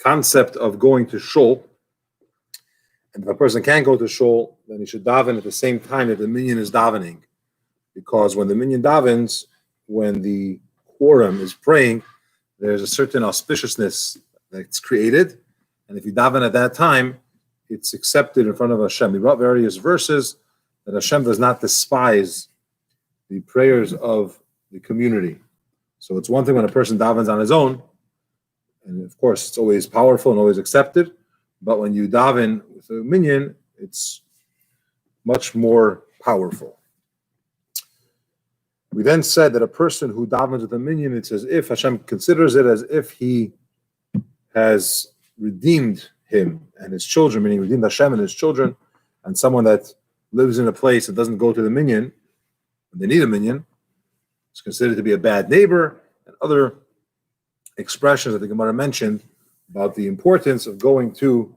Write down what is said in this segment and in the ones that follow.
concept of going to shul. And if a person can't go to shul, then he should daven at the same time that the minyan is davening. Because when the minyan davens, when the quorum is praying, there's a certain auspiciousness that's created. And if you daven at that time, it's accepted in front of Hashem. We brought various verses that Hashem does not despise the prayers of the community. So it's one thing when a person davens on his own, and of course it's always powerful and always accepted, but when you daven with a minyan, it's much more powerful. We then said that a person who davens with a minyan, it's as if Hashem considers it as if he has redeemed him and his children, meaning redeemed Hashem and his children, and someone that lives in a place that doesn't go to the minyan, and they need a minyan, is considered to be a bad neighbor, and other expressions that the Gemara mentioned about the importance of going to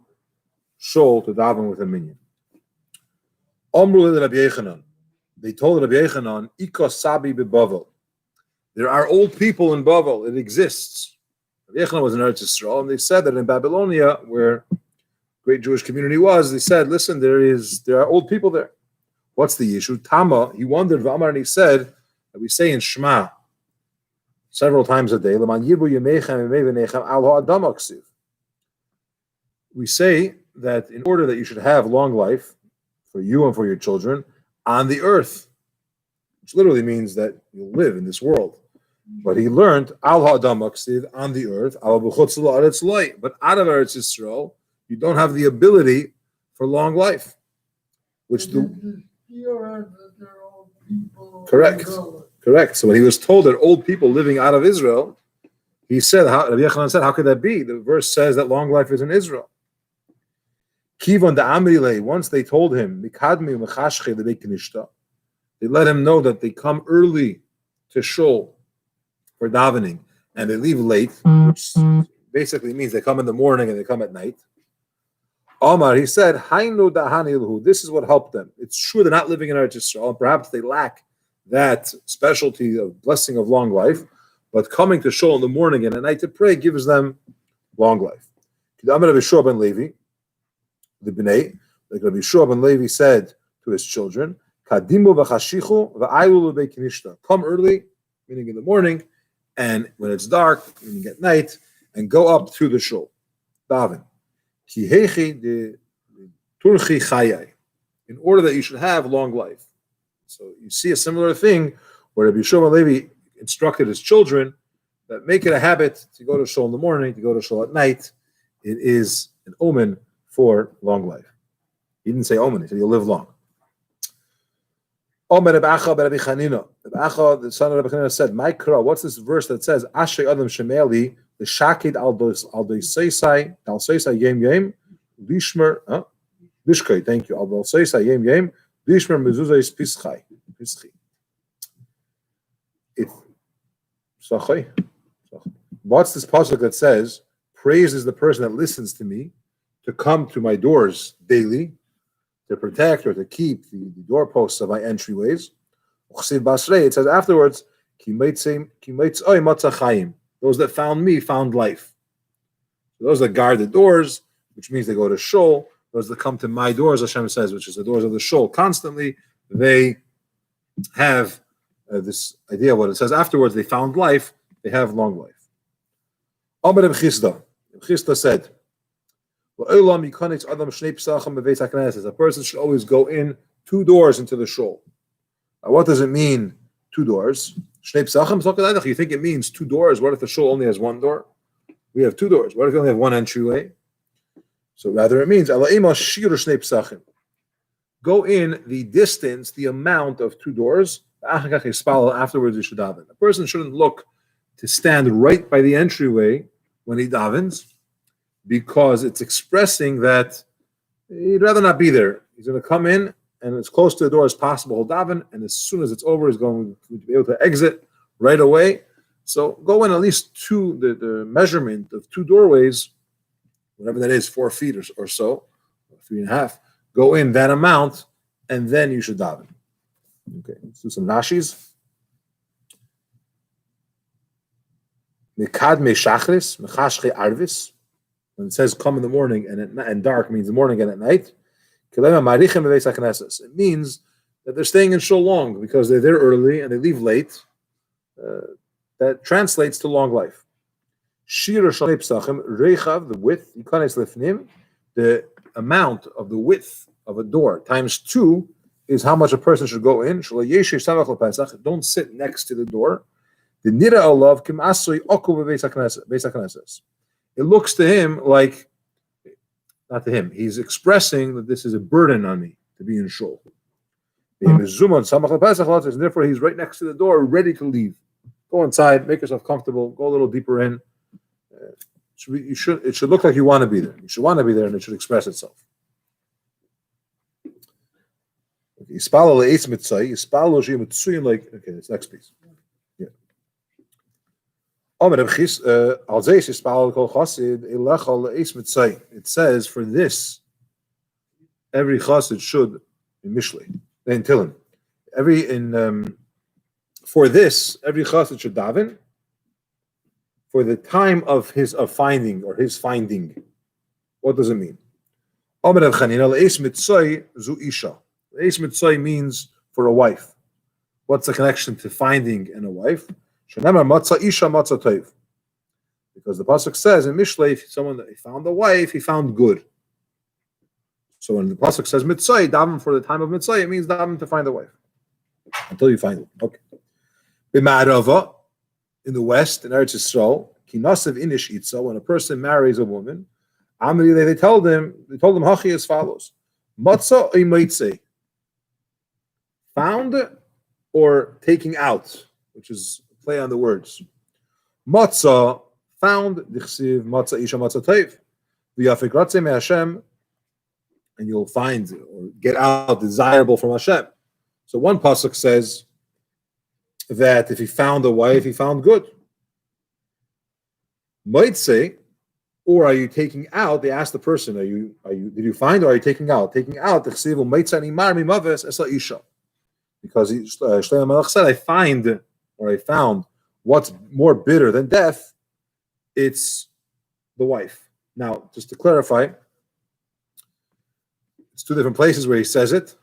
shul to daven with a minyan. They told Rabbi Yechanan, Ikos Sabi beBavel. There are old people in Bavel. It exists. Rabbi Yechanan was in Eretz Yisrael, and they said that in Babylonia, where great Jewish community was, they said, listen, there are old people there. What's the issue? Tama, he wondered, V'amar, and he said, that we say in Shema several times a day, we say that in order that you should have long life for you and for your children on the earth, which literally means that you'll live in this world. But he learned al ha'adam on the earth, but out of Eretz Yisrael, you don't have the ability for long life. Which Correct. So when he was told that old people living out of Israel, he said, Rabbi Yechanan said, how could that be? The verse says that long life is in Israel. Kivon da Amrile, once they told him, they let him know that they come early to shul for davening, and they leave late, which basically means they come in the morning and they come at night. Omar, he said, this is what helped them. It's true they're not living in Eretz Yisrael, and perhaps they lack that specialty of blessing of long life, but coming to shul in the morning and at night to pray gives them long life. The B'nai, like Rabbi Shua ben Levi said to his children, come early, meaning in the morning, and when it's dark, meaning at night, and go up to the shul. Daven. In order that you should have long life. So you see a similar thing where Rabbi Shua ben Levi instructed his children that make it a habit to go to shul in the morning, to go to shul at night. It is an omen for long life. He didn't say omen, he said you'll live long. Omer Reb Acha ben Rabbi Chanina. Reb Acha, the son of Rabbi Chanina, said, Mikra, what's this verse that says, Ashrei Adam Shemeli, the Shakid al Doiseisai, Al Seisai Yem Yem, Lishmer, Lishkei, thank you, Al Seisai Yem Yem, Lishmer Mezuzais Pischi. What's this pasuk that says, praise is the person that listens to me, to come to my doors daily, to protect or to keep the doorposts of my entryways. It says afterwards, those that found me found life. So those that guard the doors, which means they go to shul, those that come to my doors, Hashem says, which is the doors of the shul, constantly, they have this idea of what it says afterwards, they found life, they have long life. Amar Reb Chisda said, a person should always go in 2 doors into the shul. Now, what does it mean, 2 doors? You think it means 2 doors? What if the shul only has 1 door? We have 2 doors. What if we only have 1 entryway? So rather it means go in the distance, the amount of 2 doors. Afterwards you should daven. A person shouldn't look to stand right by the entryway when he davens, because it's expressing that he'd rather not be there. He's going to come in and as close to the door as possible, he'll daven, and as soon as it's over, he's going to be able to exit right away. So go in at least the measurement of 2 doorways, whatever that is, 4 feet or so, 3.5. Go in that amount, and then you should daven. Okay, let's do some Rashis. Mekad me shachris, mechashche arvis. When it says come in the morning and dark means the morning and at night, it means that they're staying in shul long because they're there early and they leave late. That translates to long life. The width, the amount of the width of a door times 2 is how much a person should go in. Don't sit next to the door. The nira olav kim asui oku beis. It looks to him like, not to him, he's expressing that this is a burden on me to be in shul. And therefore he's right next to the door, ready to leave. Go inside, make yourself comfortable, go a little deeper in. It should look like you want to be there. You should want to be there and it should express itself. Okay, this next piece. It says for this, every chassid should in Mishlei, in Tillim. For this, every chassid should daven for the time of his finding or his finding. What does it mean? Eis mitzay means for a wife. What's the connection to finding and a wife? Because the pasuk says in Mishlei, if someone that found a wife, he found good. So when the pasuk says mitzay, daven for the time of mitzay, it means daven to find a wife until you find it. Okay. B'ma'arava, in the west, in Eretz Yisrael, kinasev inish itza, when a person marries a woman, Amri, they told him hachi as follows: matza imaitze, found or taking out, which is a play on the words. Matza, found, dichsiv matza isha matza teiv, v'yafik ratzeh me Hashem, and you'll find or get out desirable from Hashem. So one pasuk says that if he found a wife, he found good. Might say, or are you taking out? They ask the person, did you find or are you taking out? Taking out, because Shlomo Melech said, I find or I found what's more bitter than death, it's the wife. Now, just to clarify, it's 2 different places where he says it.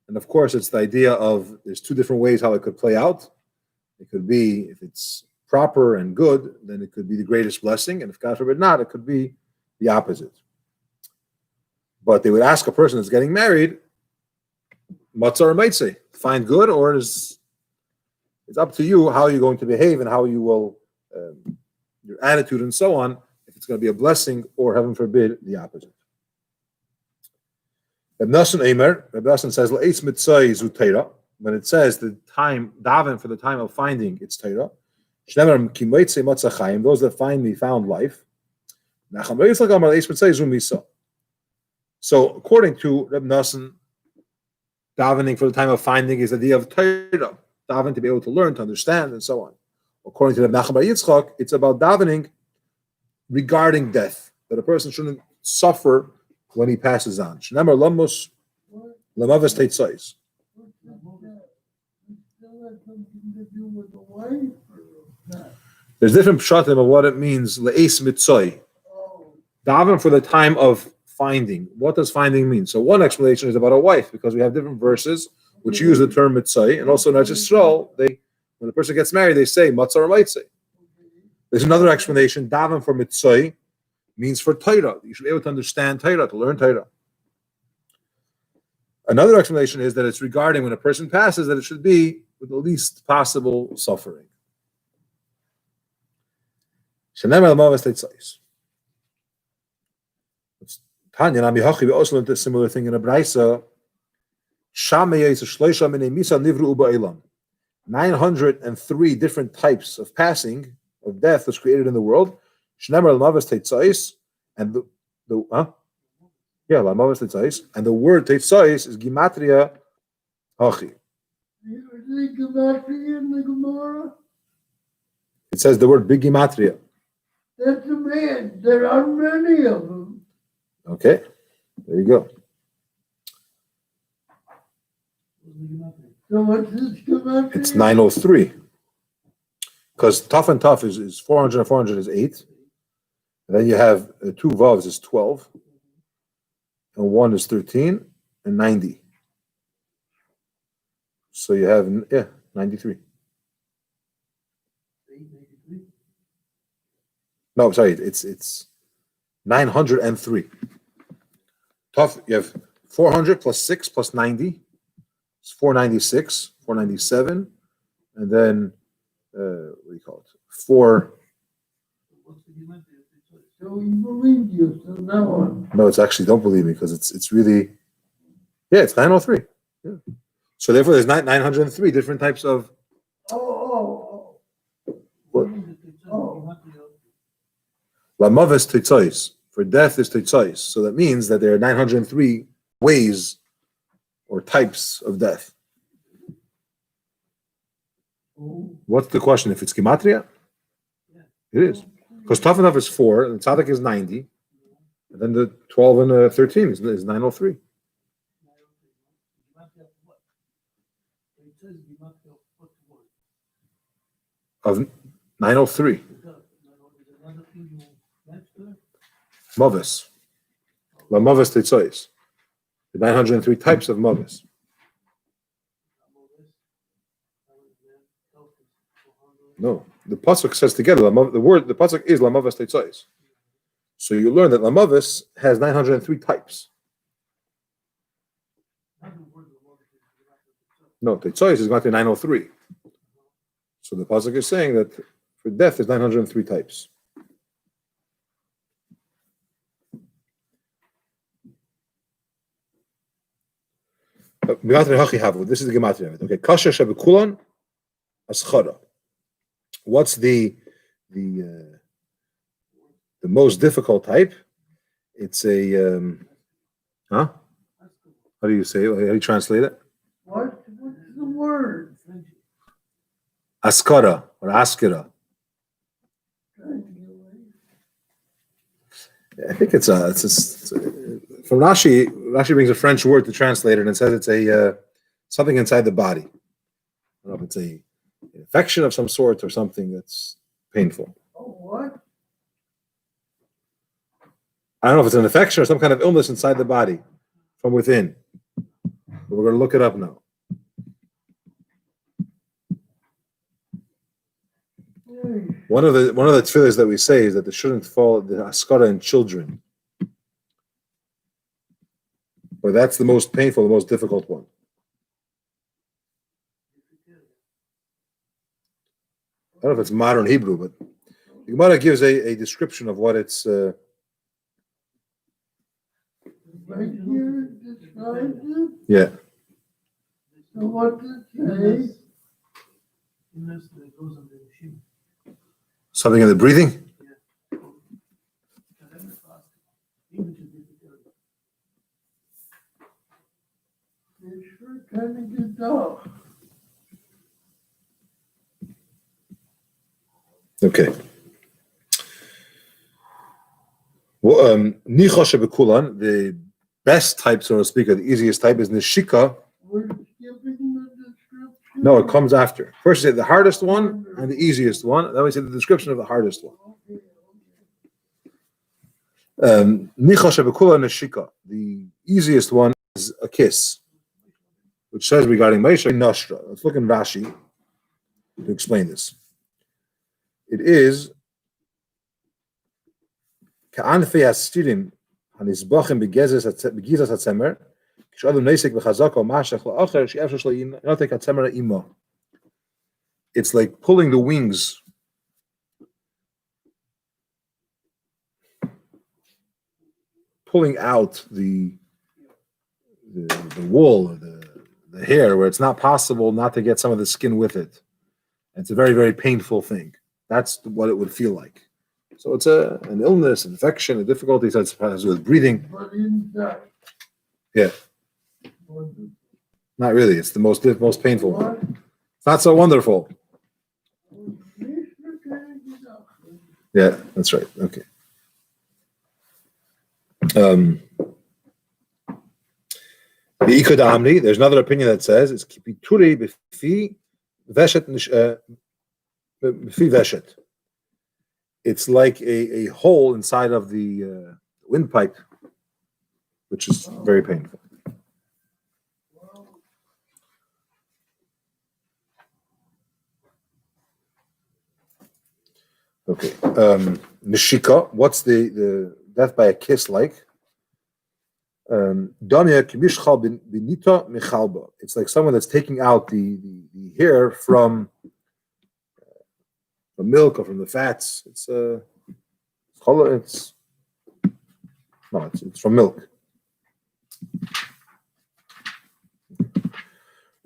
And of course, it's the idea of there's 2 different ways how it could play out. It could be, if it's proper and good, then it could be the greatest blessing. And if God forbid not, it could be the opposite. But they would ask a person that's getting married, matzah or meitzeh, find good, or it's up to you how you're going to behave and how you will, your attitude and so on, if it's going to be a blessing or, heaven forbid, the opposite. Rabbi Nassan says, L'eis mitzay zu teira, when it says the time, daven for the time of finding, it's teira. Shnemer ki meitzei matzah chayim, those that find me found life. So according to Rabbi Nassan, davening for the time of finding is the idea of teira, daven to be able to learn, to understand, and so on. According to Rabbi Nachman bar Yitzchak, it's about davening regarding death, that a person shouldn't suffer when he passes on. Shnemer lamos lamavas teitzais. There's different pshatim of what it means. Le'es mitzay, daven for the time of finding. What does finding mean? So one explanation is about a wife, because we have different verses which use the term mitzay, and also in Eretz Yisrael, when a person gets married, they say matzah or meitzeh. There's another explanation. Daven for mitzay means for Torah. You should be able to understand Torah, to learn Torah. Another explanation is that it's regarding when a person passes, that it should be with the least possible suffering. Tanya Nami Hachi, we also learned a similar thing in a Braisa. 903 different types of passing, of death was created in the world. And the word Teitzais is Gimatria Hachi. It says the word big Gimatria. That's a man. There are many of them. Okay, there you go. So what's this Gimatria? It's 903. Because tough and tough is 400 and 400 is 8. And then you have two vavs is 12, and one is 13, and 90. So you have 93. No, sorry, it's 903. Tough. You have 400 plus 6 plus 90. It's 496, 497, and then what do you call it? 4. So we believe you, so now on. No, it's actually don't believe me because it's really, it's 903. Yeah. So therefore, there's 903 different types of. What? Lamavis tetzais. For death is tetzais. So that means that there are 903 ways or types of death. What's the question? If it's gematria? It is. Because Tafanav is 4, and Tzaddik is 90, and then the 12 and 13 is 903. Of 903. Mavis. La Mavis Tetzais. The 903 types of Mavis. No, the pasuk says together. The pasuk is Lamavas Tetzais. So you learn that Lamavas has 903 types. No, Tetzais is going to 903. So the pasuk is saying that for death is 903 types. This is the gematria of it. Okay, kasher shebekulan aschara. What's the most difficult type? It's a How do you say it? How do you translate it? What's the word? Askara or askira. I think it's from Rashi. Rashi brings a French word to translate it and says it's a something inside the body. I don't know if it's an infection of some sort or something that's painful. Oh, what? I don't know if it's an infection or some kind of illness inside the body from within. But we're going to look it up now. One of the tefillahs that we say is that they shouldn't fall the askara in children. But that's the most painful, the most difficult one. I don't know if it's modern Hebrew, but the Gemara gives a description of what it's. Right here it describes it. Yeah. So what does it say? Something in the breathing? It sure kind of gets off. Okay. Well, Nicha shebekulan, the best type, so to speak, or the easiest type is Nishika. We're skipping the description. No, it comes after. First, you say the hardest one and the easiest one. Then we say the description of the hardest one. Nicha shebekulan Nishika. The easiest one is a kiss, which says regarding Moshe Nashra. Let's look in Rashi to explain this. It is ka'anfei asirim hanisbachim begizas hatzemer k'shadam neisik v'chazaka mashach la'acher she'efshar shlo yinotek hatzemer imo. It's like pulling the wings. Pulling out the wool or the hair where it's not possible not to get some of the skin with it. It's a very, very painful thing. That's what it would feel like. So it's an illness, infection, a difficulty. So it has with breathing. But inside. Yeah. Not really. It's the most painful What? one. It's not so wonderful. Yeah, that's right. Okay. The Ikud Amni, there's another opinion that says it's kipituri b'fi veshet. it's like a hole inside of the windpipe, which is very painful. Okay. Nishika, what's the death by a kiss like? It's like someone that's taking out the hair from milk or from the fats. It's from milk.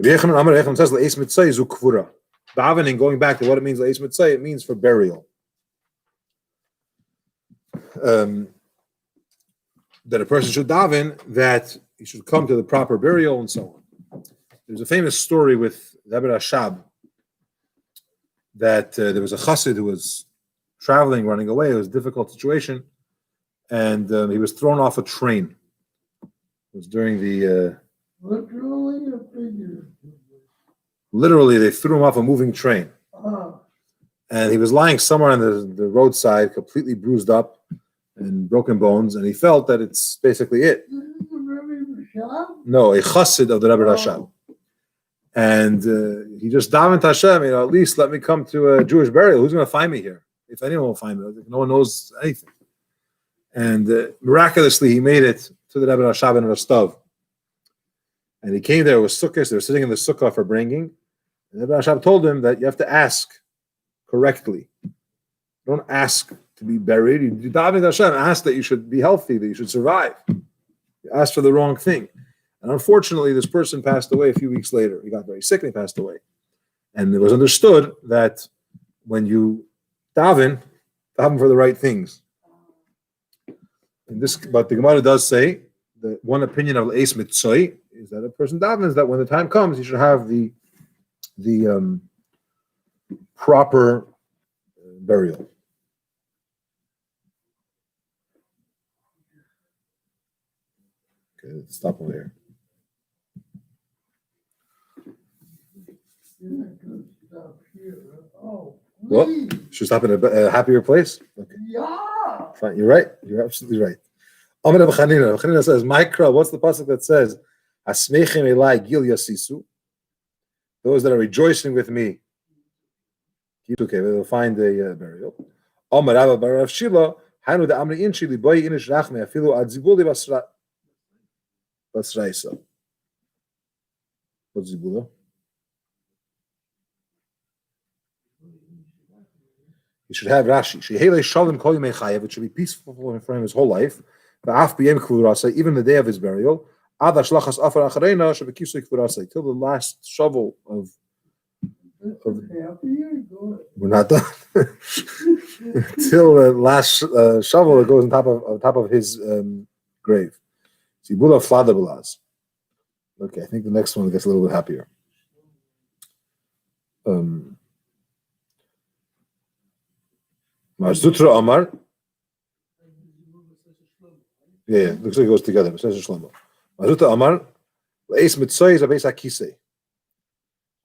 Says davening, going back to what it means, it means for burial. That a person should daven, that he should come to the proper burial and so on. There's a famous story with Rabbi Rashab that there was a chassid who was traveling, running away. It was a difficult situation, and he was thrown off a train. It was during the... Literally or figuratively? Literally, they threw him off a moving train. And he was lying somewhere on the roadside, completely bruised up and broken bones, and he felt that it's basically it. No, a chassid of the Rabbi Rashab. And he just davened Hashem, at least let me come to a Jewish burial. Who's going to find me here? If anyone will find me, no one knows anything. And miraculously, he made it to the Rabbi Rashab in Rostov. And he came there with sukkahs. They were sitting in the sukkah for bringing. And Rabbi Rashab told him that you have to ask correctly. Don't ask to be buried. You daven Hashem, ask that you should be healthy, that you should survive. You asked for the wrong thing. And unfortunately, this person passed away a few weeks later. He got very sick and he passed away. And it was understood that when you daven for the right things. But the Gemara does say that one opinion of Eis Mitzoi is that a person davens that when the time comes, he should have the proper burial. Okay, let's stop over here. What? Should stop in a happier place? Okay. Yeah. Fine. You're right. You're absolutely right. Amar Rabbi Chanina says, Mikra, what's the pasuk that says, Asmechim Elai Gil Yasisu? Those that are rejoicing with me. Okay, they'll find a burial. Amar Rabba bar Rav Shila, Hanu da Amri Inchi Liboy Inish Rachme Afilu Adzibuli Basraisa. What's Zibula? He should have Rashi. It should be peaceful for him his whole life. Even the day of his burial. Till the last shovel of we're not done. Till the last shovel that goes on top of his grave. Okay, I think the next one gets a little bit happier. Marzutra Amar. Yeah, looks like it goes together. Marzutra Amar. Eis Mitzay is a Beis HaKisei.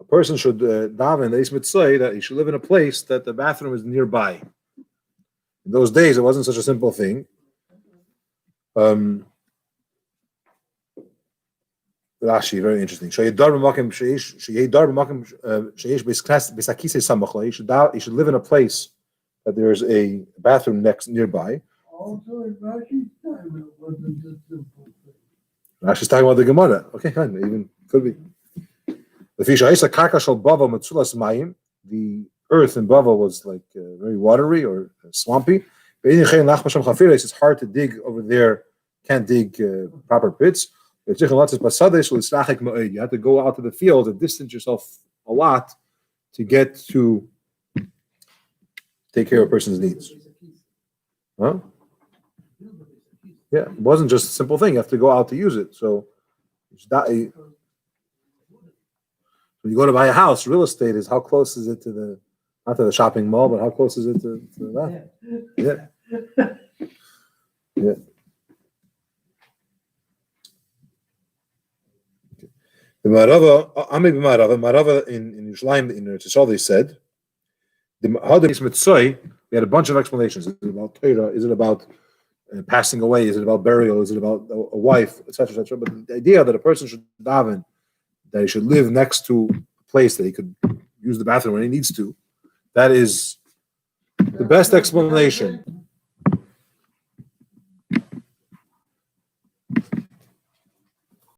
A person should daven Eis Mitzay that he should live in a place that the bathroom is nearby. In those days, it wasn't such a simple thing. Rashi, very interesting. He should live in a place that there's a bathroom nearby. Also, in Rashi's time, it wasn't a simple thing. Rashi's talking about the Gemara. Okay, fine. Even could be. The earth in Bava was like very watery or swampy. It's hard to dig over there. Can't dig proper pits. You have to go out to the field and distance yourself a lot to get to take care of a person's needs. Huh? Yeah, it wasn't just a simple thing. You have to go out to use it. So when you go to buy a house, real estate is how close is it to not to the shopping mall, but how close is it to that? Yeah. Yeah. The Marava in Yerushalayim in Tzisol, they said, He had a bunch of explanations. Is it about Torah? Is it about passing away? Is it about burial? Is it about a wife, etc., etc.? But the idea that a person should daven, that he should live next to a place that he could use the bathroom when he needs to, that is the best explanation